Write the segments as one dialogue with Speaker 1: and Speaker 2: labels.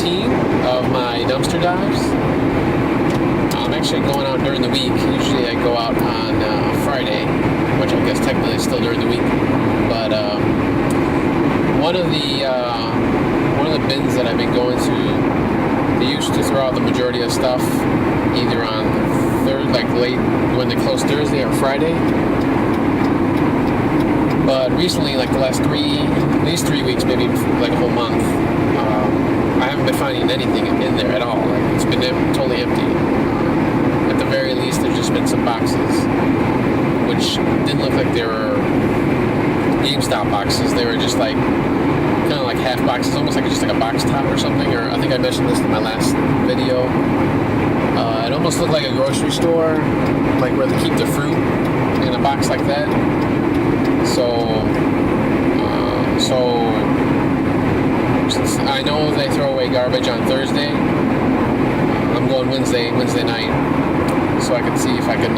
Speaker 1: routine of my dumpster dives. I'm actually going out during the week. Usually I go out on Friday, which I guess technically is still during the week. But one of the bins that I've been going to, they used to throw out the majority of stuff either on late when they close Thursday or Friday. But recently, like the last at least 3 weeks, maybe like a whole month, I haven't been finding anything in there at all. Like, it's been totally empty. At the very least, there's just been some boxes, which didn't look like they were Gamestop boxes. They were just like kind of like half boxes, almost like just like a box top or something. Or I think I mentioned this in my last video. It almost looked like a grocery store, like where they keep the fruit in a box like that. So since I know they throw away garbage on Thursday, I'm going Wednesday night, so I can see if I can.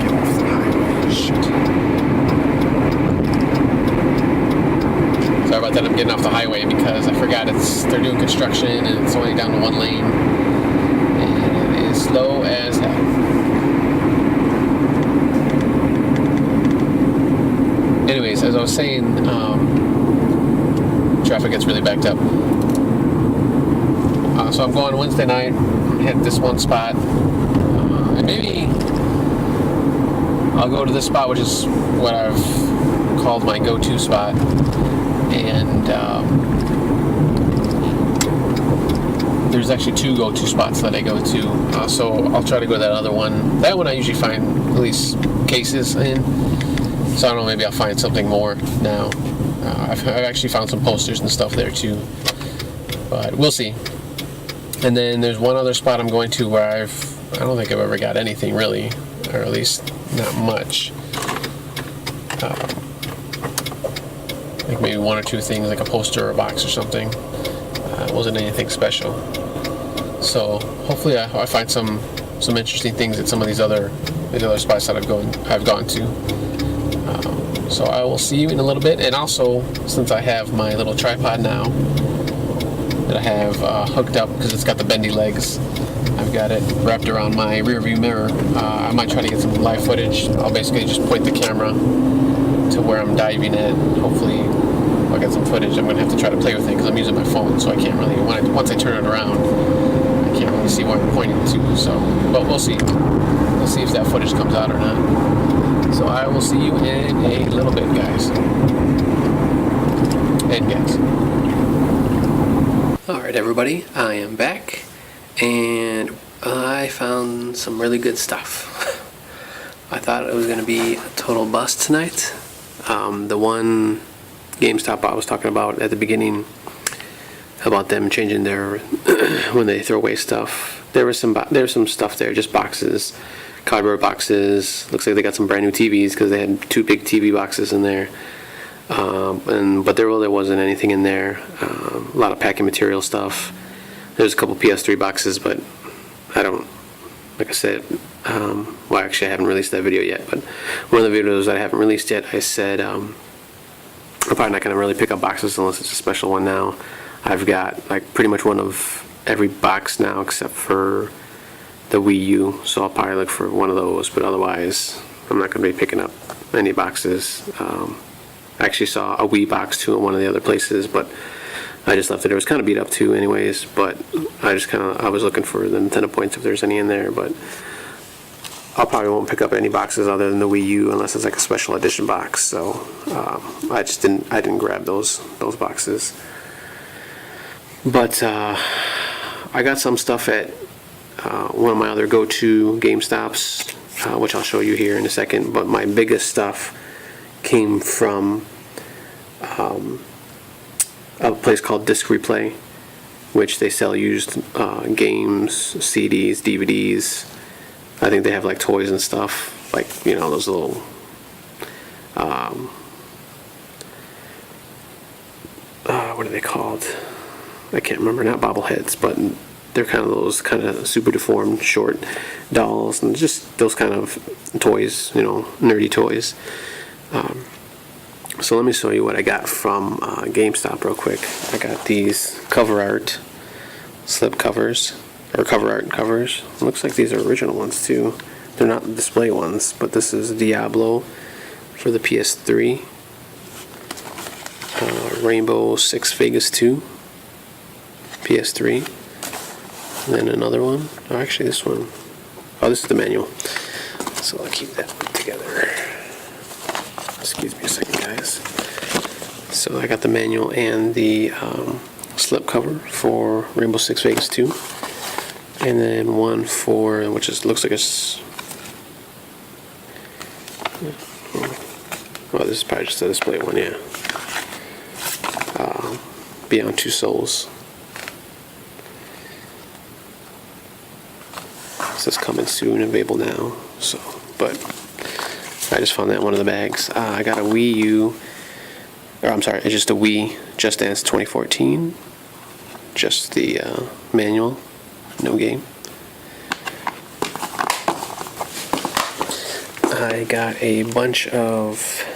Speaker 1: Get off the highway. Shit. Sorry about that. I'm getting off the highway because I forgot they're doing construction and it's only down to one lane, and it is slow as hell. Anyways, as I was saying, traffic gets really backed up. So I'm going Wednesday night, hit this one spot, and maybe I'll go to this spot, which is what I've called my go-to spot. And there's actually two go-to spots that I go to. So I'll try to go to that other one. That one I usually find at least cases in. So I don't know, maybe I'll find something more now. I've actually found some posters and stuff there too, but we'll see. And then there's one other spot I'm going to where I don't think I've ever got anything really, or at least not much. Like maybe one or two things, like a poster or a box or something. It wasn't anything special. So hopefully I find some interesting things at some of these other spots that I've gone to. So I will see you in a little bit. And also, since I have my little tripod now that I have hooked up because it's got the bendy legs, I've got it wrapped around my rear view mirror. I might try to get some live footage. I'll basically just point the camera to where I'm diving at. Hopefully I'll get some footage. I'm going to have to try to play with it because I'm using my phone, so I can't really, once I turn it around, I can't really see where I'm pointing to. So, but we'll see. We'll see if that footage comes out or not. So I will see you in a little bit, guys. And guys. Alright everybody, I am back, and I found some really good stuff. I thought it was going to be a total bust tonight. The one GameStop I was talking about at the beginning, about them changing their when they throw away stuff. There's some stuff there, just boxes, cardboard boxes. Looks like they got some brand new TVs because they had two big TV boxes in there. But there really wasn't anything in there. A lot of packing material stuff. There's a couple PS3 boxes, but I don't, like I said, well actually I haven't released that video yet, but one of the videos that I haven't released yet, I said I'm probably not going to really pick up boxes unless it's a special one now. I've got like pretty much one of every box now except for the Wii U, so I'll probably look for one of those, but otherwise I'm not going to be picking up any boxes. I actually saw a Wii box too in one of the other places, but I just left it. It was kind of beat up too anyways, but I was looking for the Nintendo points if there's any in there, but I probably won't pick up any boxes other than the Wii U unless it's like a special edition box. So I didn't grab those boxes. But I got some stuff at one of my other go-to GameStops, which I'll show you here in a second. But my biggest stuff came from a place called Disc Replay, which they sell used games, CDs, DVDs. I think they have like toys and stuff, like, you know, those little what are they called? I can't remember. Not bobbleheads, but they're kind of those kind of super deformed short dolls, and just those kind of toys, you know, nerdy toys. So let me show you what I got from GameStop real quick. I got these cover art slip covers, or cover art covers. It looks like these are original ones too. They're not display ones, but this is Diablo for the PS3. Rainbow Six Vegas 2, PS3. And then another one. Oh, actually this one. Oh, this is the manual. So I'll keep that together. Excuse me a second, guys. So I got the manual and the slip cover for Rainbow Six Vegas 2. And then one for, which is looks like it's, oh, this is probably just a display one, yeah. Beyond Two Souls. It says coming soon, available now. So, but I just found that in one of the bags. I got a Wii U, or I'm sorry, it's just a Wii Just Dance 2014. Just the manual, no game. I got a bunch of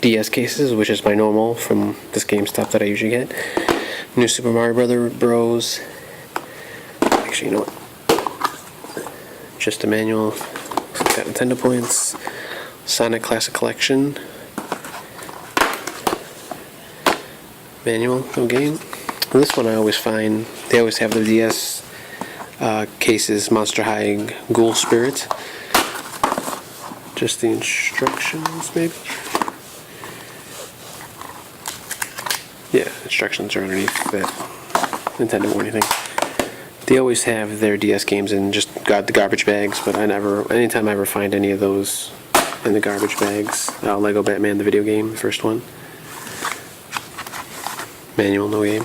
Speaker 1: DS cases, which is my normal from this GameStop that I usually get. New Super Mario Bros. Actually, you know what? Just a manual. Got Nintendo points. Sonic Classic Collection. Manual, no game. And this one I always find, they always have the DS cases, Monster High Ghoul Spirit. Just the instructions, maybe? Yeah, instructions are underneath that Nintendo or anything. They always have their DS games in just the garbage bags, but I never, anytime I ever find any of those in the garbage bags, Lego Batman, the video game, the first one. Manual, no game.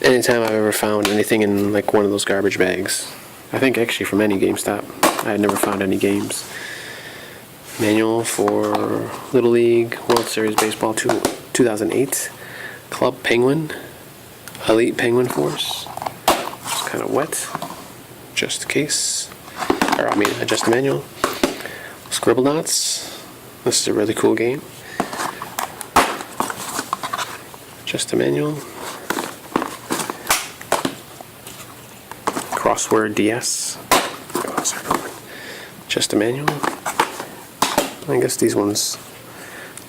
Speaker 1: Anytime I've ever found anything in like one of those garbage bags, I think actually from any GameStop, I had never found any games. Manual for Little League, World Series Baseball 2008. Club Penguin, Elite Penguin Force. It's kind of wet, just in case. Or I mean, just a manual. Scribble Knots. This is a really cool game. Just a manual. Crossword DS. Oh, sorry. Just a manual. I guess these ones.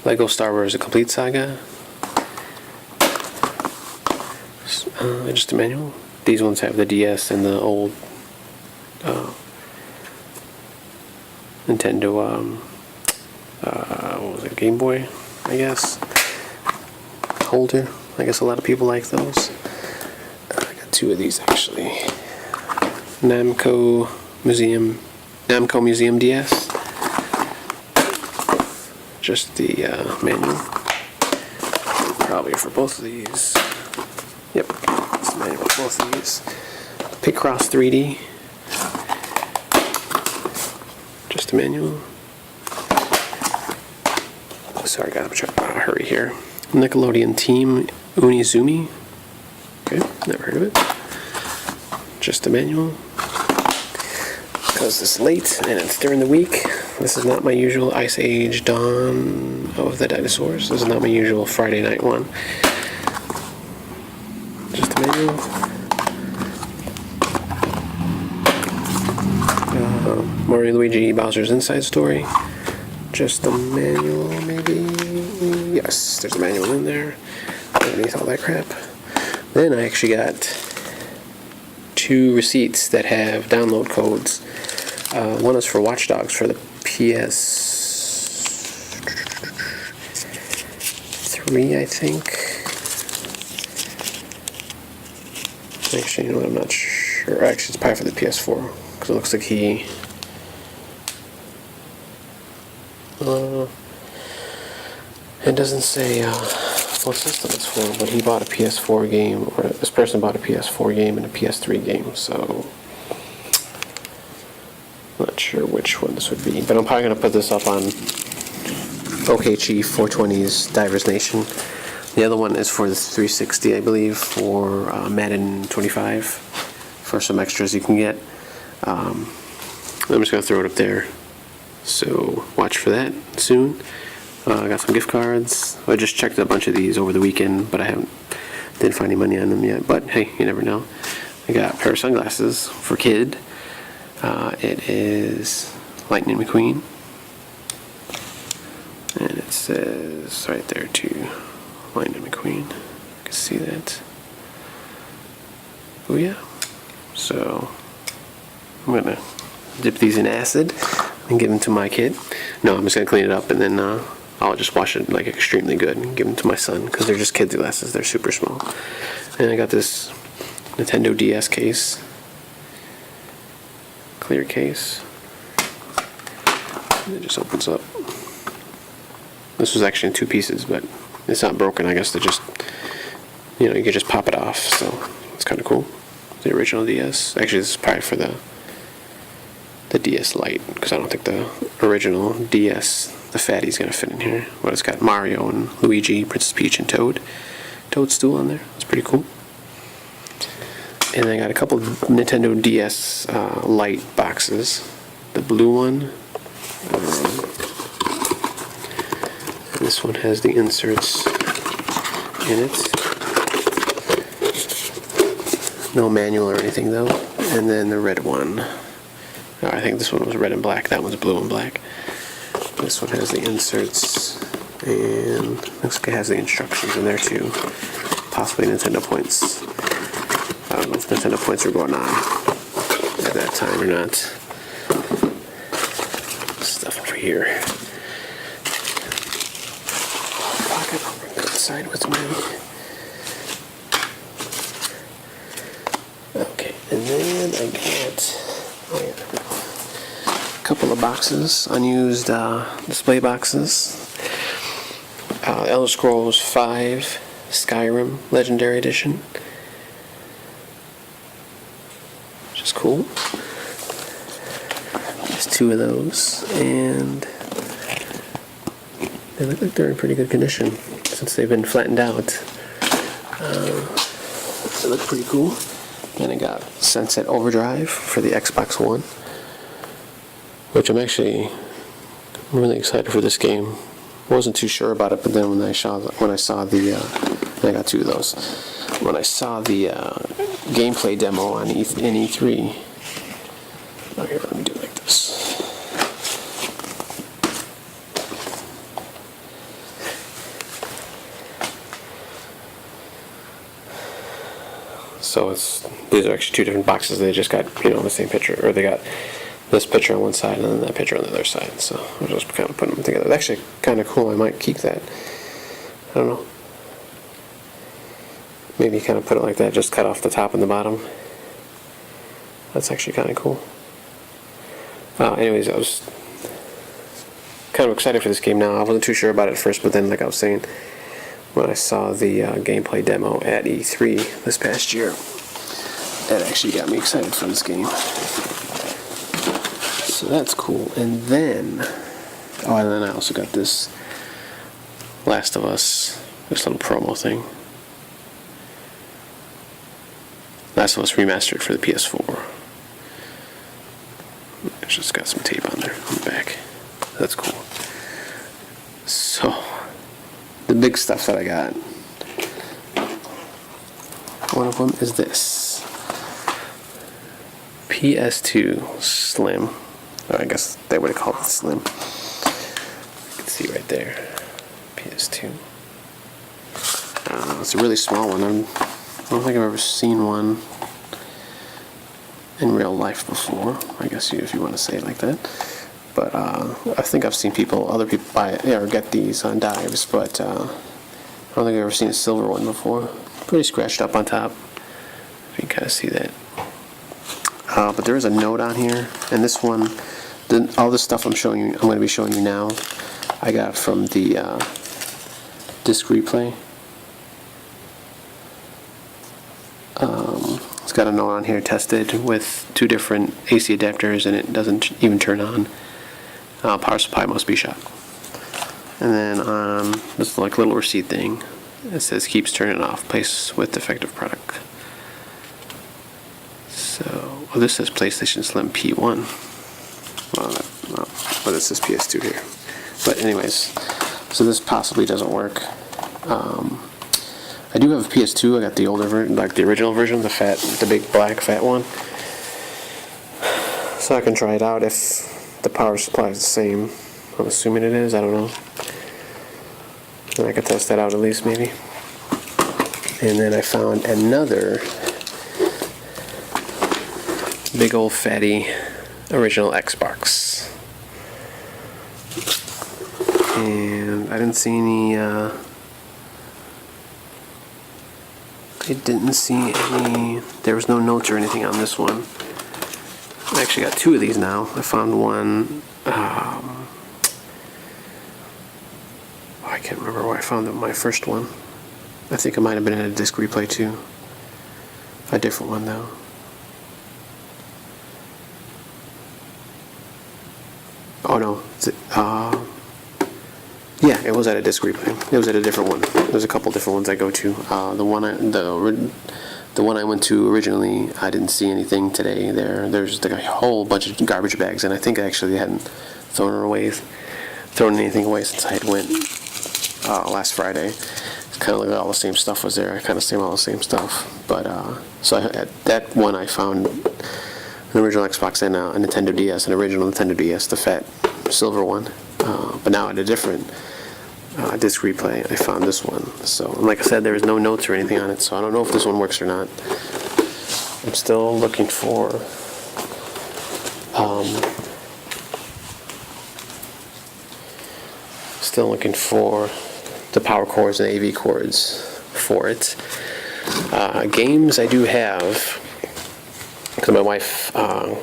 Speaker 1: Lego Star Wars: A Complete Saga. Just a manual. These ones have the DS and the old Nintendo, what was it, Game Boy, I guess, holder. I guess a lot of people like those. I got two of these actually. Namco Museum DS. Just the manual. Probably for both of these. Yep, it's the manual for both of these. Picross 3D. Just a manual. Sorry, gotta hurry here. Nickelodeon Team Unizumi. Okay, never heard of it. Just a manual. Because it's late and it's during the week. This is not my usual Ice Age Dawn of the Dinosaurs. This is not my usual Friday night one. Just a manual. Mario Luigi Bowser's Inside Story. Just a manual, maybe? Yes, there's a manual in there. Underneath all that crap. Then I actually got 2 receipts that have download codes. One is for Watch Dogs for the PS3, I think. Actually, you know what, I'm not sure. Actually, it's probably for the PS4, because it looks like he... it doesn't say what system it's for, but he bought a PS4 game, or this person bought a PS4 game and a PS3 game, so... not sure which one this would be, but I'm probably going to put this up on OK Chief 420's Divers Nation. The other one is for the 360, I believe, for Madden 25, for some extras you can get. I'm just going to throw it up there, so watch for that soon. I got some gift cards. I just checked a bunch of these over the weekend, but didn't find any money on them yet. But hey, you never know. I got a pair of sunglasses for kid. It is Lightning McQueen, and it says right there too, Lightning McQueen. You can see that. Oh yeah. So I'm gonna dip these in acid and give them to my kid. No, I'm just gonna clean it up and then I'll just wash it like extremely good and give them to my son because they're just kids' glasses. They're super small. And I got this Nintendo DS case, clear case. And it just opens up. This was actually in 2 pieces, but it's not broken. I guess they just, you can just pop it off. So it's kind of cool. The original DS. Actually, this is probably for the DS Lite, because I don't think the original DS, the fatty's gonna fit in here. But it's got Mario and Luigi, Princess Peach, and Toadstool on there. It's pretty cool. And I got a couple of Nintendo DS Lite boxes. The blue one. This one has the inserts in it. No manual or anything though. And then the red one. I think this one was red and black. That one's blue and black. This one has the inserts, and looks like it has the instructions in there too. Possibly Nintendo points. I don't know if Nintendo points are going on at that time or not. Stuff over here. Pocket. I'll bring that inside with me. Okay, and then I got a couple of boxes, unused display boxes. Elder Scrolls 5 Skyrim Legendary Edition, which is cool. There's 2 of those, and they look like they're in pretty good condition since they've been flattened out. They look pretty cool. Then I got Sunset Overdrive for the Xbox One, which I'm really excited for this game. Wasn't too sure about it, but then when I saw the I got 2 of those. When I saw the gameplay demo in E3, oh here, let me do it like this. So these are actually 2 different boxes. They just got the same picture, or they got this picture on one side and then that picture on the other side. So I'm just kind of putting them together. It's actually kind of cool. I might keep that. I don't know. Maybe kind of put it like that. Just cut off the top and the bottom. That's actually kind of cool. Anyways, I was kind of excited for this game now. I wasn't too sure about it at first, but then, like I was saying, when I saw the gameplay demo at E3 this past year, that actually got me excited for this game. So that's cool. And then I also got this Last of Us, this little promo thing. Last of Us Remastered for the PS4. It's just got some tape on there on the back. That's cool. So the big stuff that I got, one of them is this PS2 Slim, or I guess they would have called it Slim. You can see right there, PS2. It's a really small one. I don't think I've ever seen one in real life before, I guess if you want to say it like that. But I think I've seen other people buy it, or get these on dives, but I don't think I've ever seen a silver one before. Pretty scratched up on top, if you can kind of see that. But there is a note on here, and this one, all this stuff I'm going to be showing you now, I got from the disc replay. It's got a note on here, tested with 2 different AC adapters, and it doesn't even turn on. Power supply must be shot. And then this like little receipt thing, it says keeps turning off, place with defective product. So, this says PlayStation Slim P1. Well, but it says PS2 here. But anyways, So this possibly doesn't work. I do have a PS2. I got the older version, like the original version, the big black fat one. So I can try it out if the power supply is the same. I'm assuming it is. I don't know. And I could test that out at least, maybe. And then I found another big old fatty original Xbox. And I didn't see any, there was no notes or anything on this one. I actually got two of these now. I found one, I can't remember where I found my first one. I think it might have been in a disc replay too. A different one though. Oh no, yeah, it was at a disc replay. It was at a different one. There's a couple different ones I go to. The one I went to originally, I didn't see anything today there. There's like a whole bunch of garbage bags, and I think actually they hadn't thrown anything away since I had went last Friday. It's kind of like all the same stuff was there. I kind of seen all the same stuff. But so at that one I found an original Xbox and a Nintendo DS, an original Nintendo DS, the fat silver one. But now at a different disc replay, I found this one. So, and like I said, there was no notes or anything on it, so I don't know if this one works or not. I'm still looking for the power cords and the AV cords for it. Games I do have, because my wife, I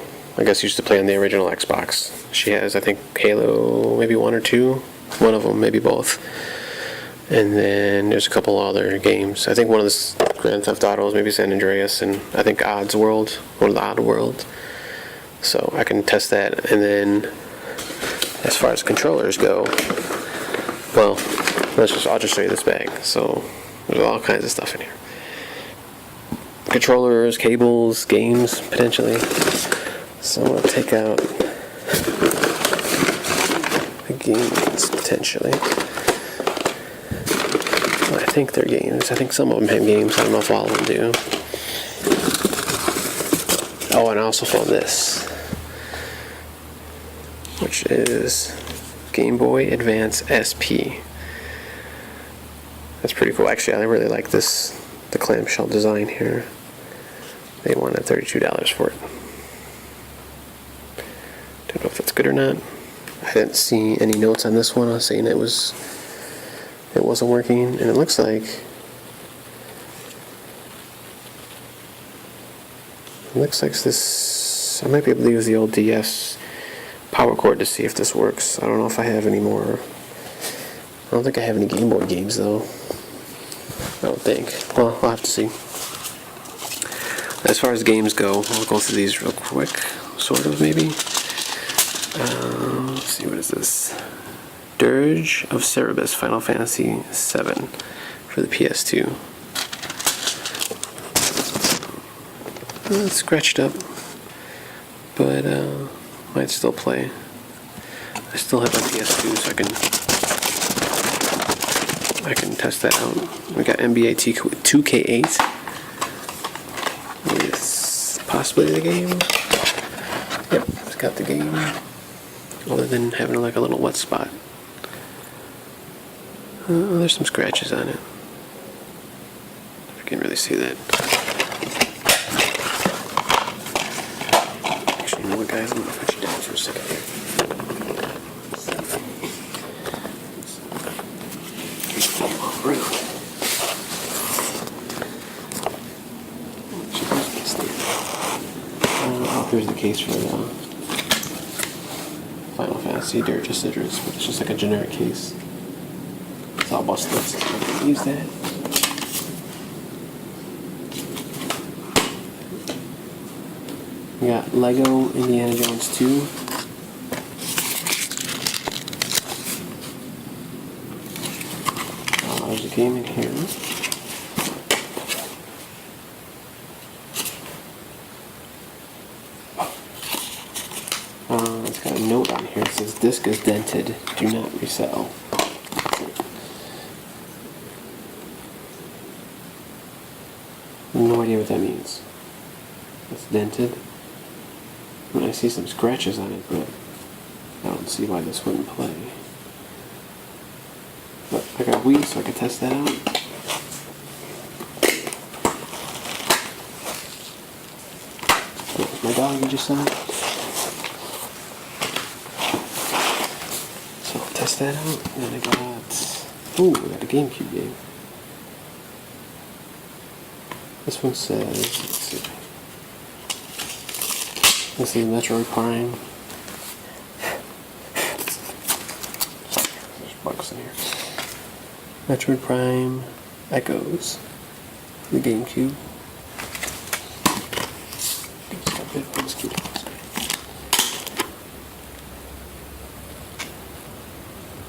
Speaker 1: guess, used to play on the original Xbox. She has, I think, Halo, maybe one or two. One of them, maybe both. And then there's a couple other games. I think one of the Grand Theft Autos, maybe San Andreas, and I think Odd World. So I can test that. And then, as far as controllers go, well, I'll just show you this bag. So there's all kinds of stuff in here. Controllers, cables, games, potentially. So I'm going to take out the games, potentially. I think they're games. I think some of them have games. I don't know if all of them do. Oh, and I also found this, which is Game Boy Advance SP. That's pretty cool. Actually, I really like this, the clamshell design here. They wanted $32 for it. Don't know if that's good or not. I didn't see any notes on this one. I was saying it wasn't working, and it looks like this. I might be able to use the old DS power cord to see if this works. I don't know if I have any more. I don't think I have any Game Boy games though. I don't think. Well, I'll have to see. As far as games go, I'll go through these real quick, sort of, maybe. Let's see, what is this? Dirge of Cerberus, Final Fantasy VII for the PS2. It's scratched up, but might still play. I still have my PS2, so I can test that out. We got NBA 2K8. It's possibly the game. Yep, it's got the game. Other than having like a little wet spot. There's some scratches on it. If you can really see that. Actually, you know what, guys? I'm going to put you down for a second here. Here's the case for the Final Fantasy Dirge of Cerberus, but it's just like a generic case. It's all busted, so I'm going to use that. We got Lego Indiana Jones 2. There's a game in here. It's got a note on here. It says, "Disc is dented. Do not resell." No idea what that means. It's dented. And I see some scratches on it, but I don't see why this wouldn't play. But I got Wii, so I can test that out. There's my dog you just saw. So I'll test that out. And then I got... Ooh, I got a GameCube game. This one says... Let's see. This is Metroid Prime. There's bugs in here. Metroid Prime Echoes. The GameCube.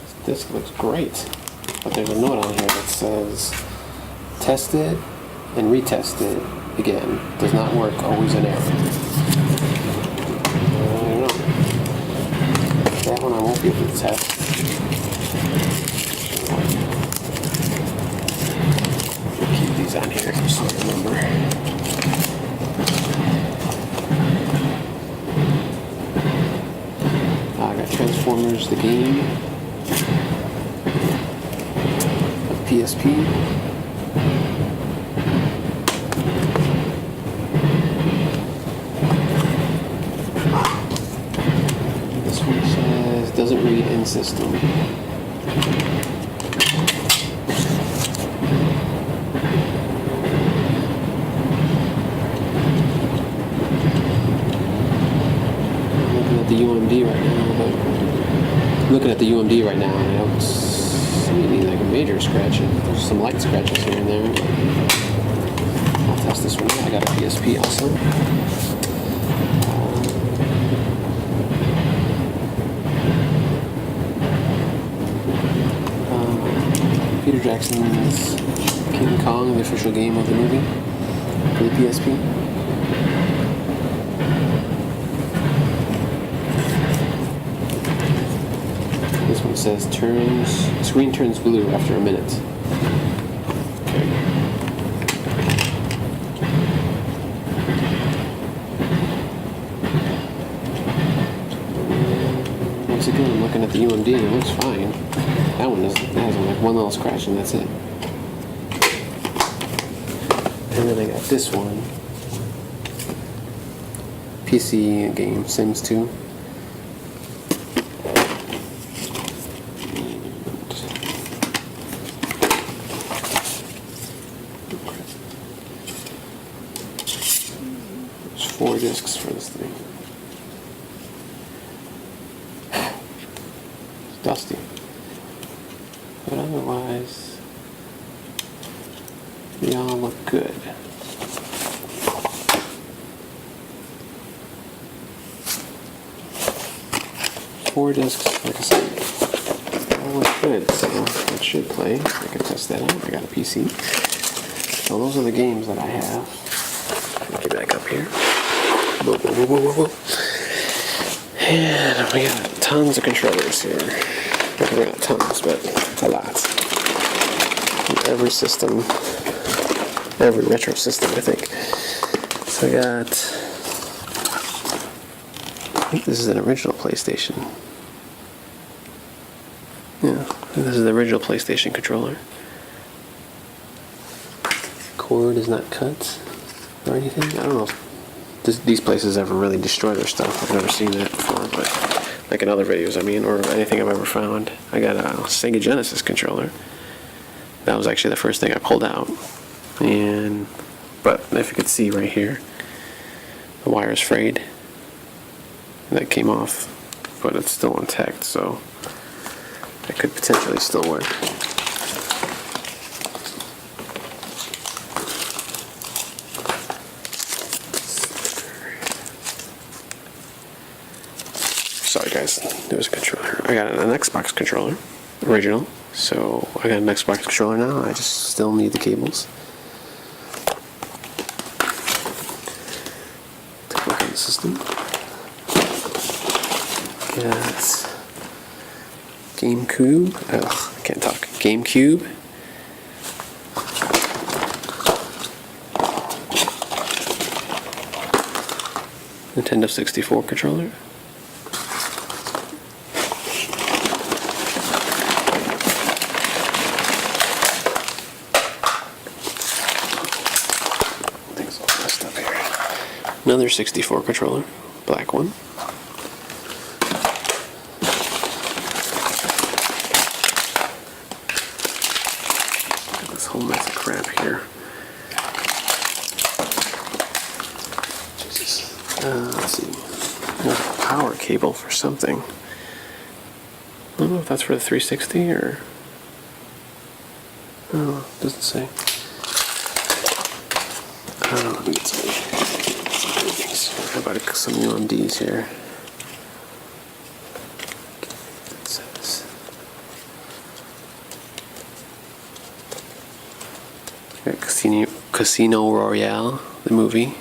Speaker 1: This disc looks great, but there's a note on here that says test it and retest it again. Does not work, always an error. I don't know. That one I won't be able to test. I'll keep these on here so I remember. I got Transformers the game. PSP. This one says doesn't read in system. Looking at the UMD right now, and I don't see any like major scratching. There's some light scratches here and there. I'll test this one out. I got a PSP also. Peter Jackson's King Kong, the official game of the movie for the PSP. This one says screen turns blue after a minute. Okay. Once again, I'm looking at the UMD and it looks fine. That one has like one little scratch and that's it. And then I got this one. PC game, Sims 2. There's 4 discs for this thing. It's dusty. But otherwise, they all look good. Four discs, like I said, all look good, so it should play. I can test that out. I got a PC. So those are the games that I have. Let me get back up here. Whoa, whoa, whoa, whoa, whoa, whoa. And we got tons of controllers here. Not tons, but a lot. From every system, every retro system, I think. So I got, I think this is an original PlayStation. Yeah, this is the original PlayStation controller. Cord is not cut or anything. I don't know if these places ever really destroy their stuff. I've never seen that before, but like in other videos, I mean, or anything I've ever found. I got a Sega Genesis controller. That was actually the first thing I pulled out. But if you could see right here, the wire is frayed. That came off, but it's still intact, so it could potentially still work. Sorry guys, there was a controller. I got an Xbox controller, original. So I got an Xbox controller now. I just still need the cables to work on the system. Got GameCube. Ugh, I can't talk. GameCube. Nintendo 64 controller. Things all messed up here. Another 64 controller, black one. This whole mess of crap here. Jesus. Let's see. There's a power cable for something. I don't know if that's for the 360 or... Oh, it doesn't say. Let me get some things. How about some UMDs here? It says. Casino Royale, the movie.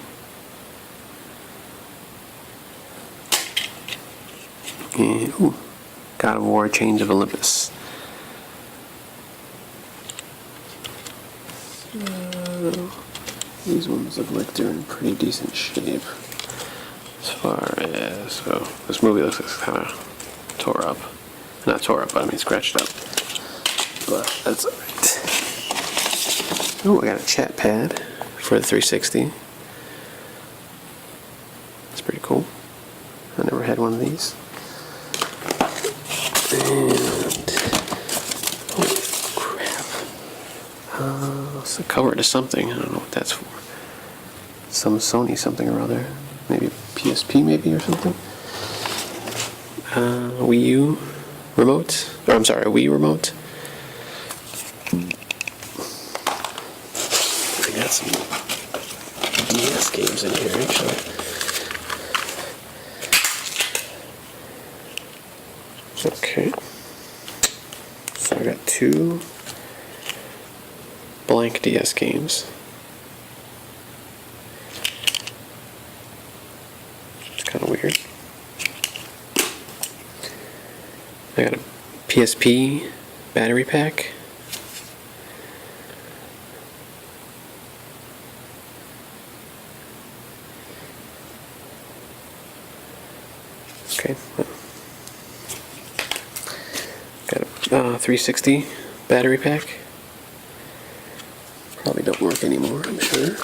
Speaker 1: And, ooh, God of War, Chains of Olympus. These ones look like they're in pretty decent shape. As far as, oh, this movie looks like it's kind of tore up. Not tore up, but I mean scratched up. But that's alright. Oh, I got a chat pad for the 360. That's pretty cool. I never had one of these. And holy crap! It's a cover to something. I don't know what that's for. Some Sony something or other. Maybe PSP, maybe or something. Wii U remote. Or I'm sorry, a Wii remote. I got some DS games in here actually. Okay, so I got 2 blank DS games. It's kind of weird. I got a PSP battery pack. Okay. Got a 360 battery pack. Probably don't work anymore, I'm sure.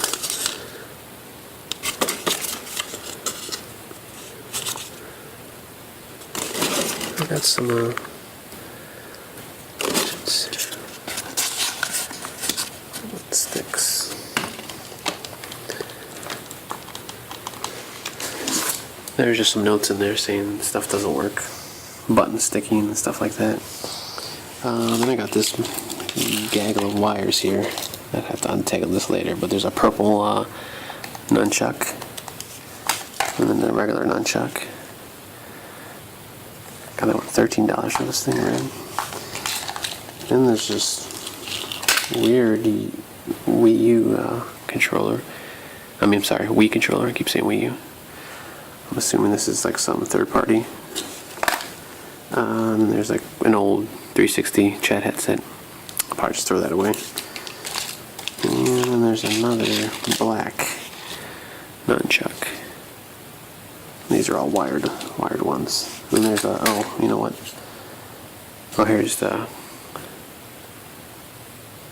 Speaker 1: I got some sticks. There's just some notes in there saying stuff doesn't work. Button sticking and stuff like that. Then I got this gaggle of wires here. I'd have to untangle this later, but there's a purple nunchuck and then the regular nunchuck. Got that one $13 for this thing, right? Then there's this weird Wii U controller. I'm sorry, Wii controller. I keep saying Wii U. I'm assuming this is like some third party. And there's like an old 360 chat headset. I'll probably just throw that away. And then there's another black nunchuck. These are all wired ones. And there's a, oh, you know what? Oh, here's the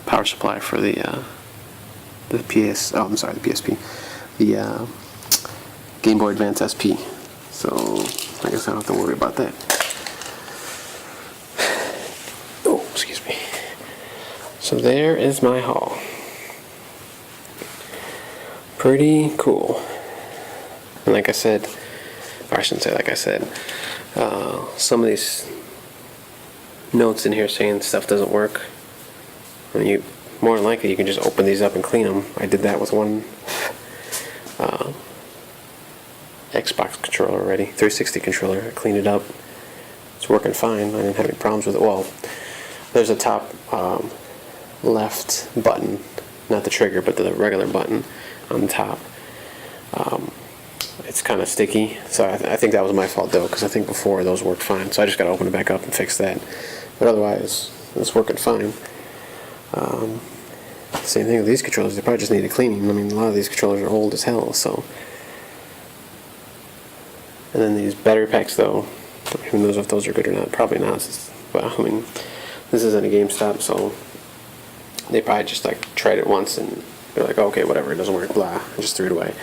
Speaker 1: power supply for the PS. Oh, I'm sorry, the PSP. The Game Boy Advance SP. So I guess I don't have to worry about that. Oh, excuse me. So there is my haul. Pretty cool. And like I said, or I shouldn't say like I said, some of these notes in here saying stuff doesn't work. And you more than likely you can just open these up and clean them. I did that with one Xbox controller already, 360 controller. I cleaned it up. It's working fine. I didn't have any problems with it. Well, there's a top left button, not the trigger, but the regular button on the top. It's kind of sticky, so I think that was my fault though, because I think before those worked fine. So I just got to open it back up and fix that. But otherwise, it's working fine. Same thing with these controllers. They probably just need a cleaning. I mean, a lot of these controllers are old as hell, so And then these battery packs, though, who knows if those are good or not? Probably not. But I mean, this isn't a GameStop, so they probably just like tried it once and they're like, oh, okay, whatever, it doesn't work, blah, and just threw it away.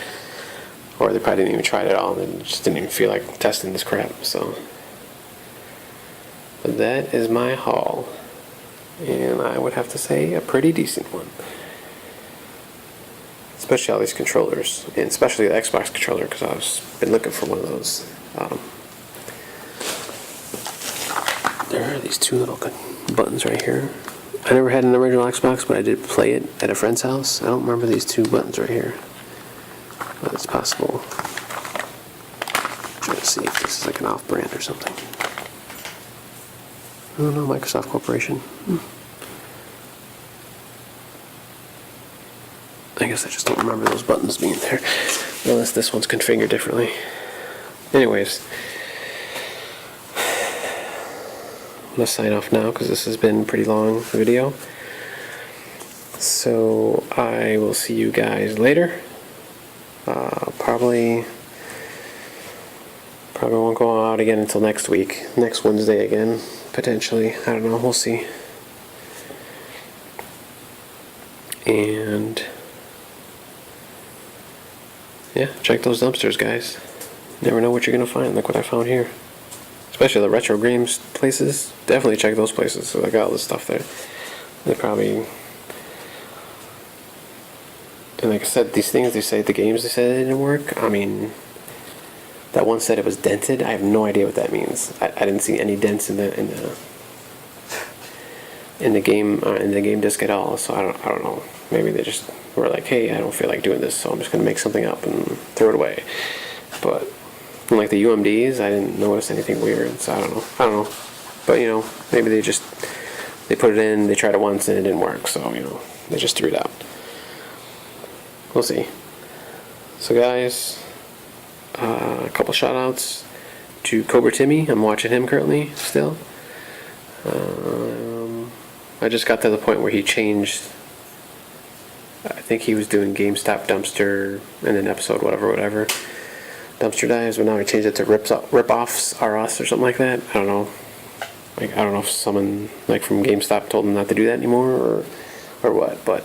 Speaker 1: Or they probably didn't even try it at all and just didn't even feel like testing this crap. So, but that is my haul, and I would have to say a pretty decent one. Especially all these controllers, and especially the Xbox controller, because I've been looking for one of those. There are these two little buttons right here. I never had an original Xbox, but I did play it at a friend's house. I don't remember these two buttons right here, but it's possible. I'm trying to see if this is like an off-brand or something. I don't know, Microsoft Corporation. I guess I just don't remember those buttons being there, unless this one's configured differently. Anyways, I'm going to sign off now because this has been a pretty long video. So I will see you guys later. Probably won't go out again until next week. Next Wednesday again, potentially. I don't know, we'll see. And yeah, check those dumpsters, guys. Never know what you're gonna find. Look what I found here. Especially the retro games places. Definitely check those places. So I got all this stuff there. They probably, and like I said, these things they say, the games they said they didn't work. I mean, that one said it was dented. I have no idea what that means. I didn't see any dents in the game disc at all. So I don't know. Maybe they just were like, hey, I don't feel like doing this, so I'm just gonna make something up and throw it away. But like the UMDs, I didn't notice anything weird. So I don't know. But you know, maybe they put it in, they tried it once and it didn't work. So you know, they just threw it out. We'll see. So guys, a couple shout outs to Cobra Timmy. I'm watching him currently still. I just got to the point where he changed. I think he was doing GameStop dumpster and then episode whatever dumpster dives, but now he changed it to rip-offs are us or something like that. I don't know. Like, I don't know if someone like from GameStop told him not to do that anymore or what, but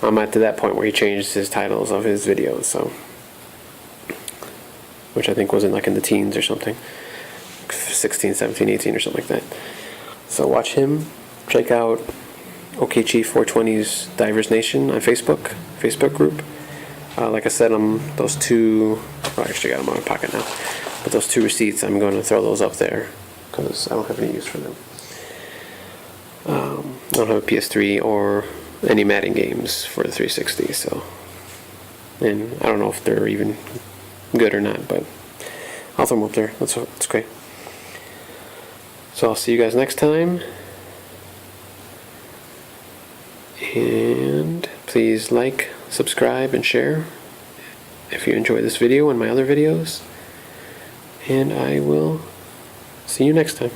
Speaker 1: I'm at to that point where he changed his titles of his videos, so, which I think was in the teens or something, 16, 17, 18 or something like that. So watch him. Check out OK Chief 420's Divers Nation on Facebook group. Like I said, those two, I actually got them in my pocket now, but those two receipts, I'm going to throw those up there because I don't have any use for them. I don't have a PS3 or any Madden games for the 360, so, and I don't know if they're even good or not, but I'll throw them up there. That's great. So I'll see you guys next time. And please like, subscribe, and share if you enjoy this video and my other videos. And I will see you next time.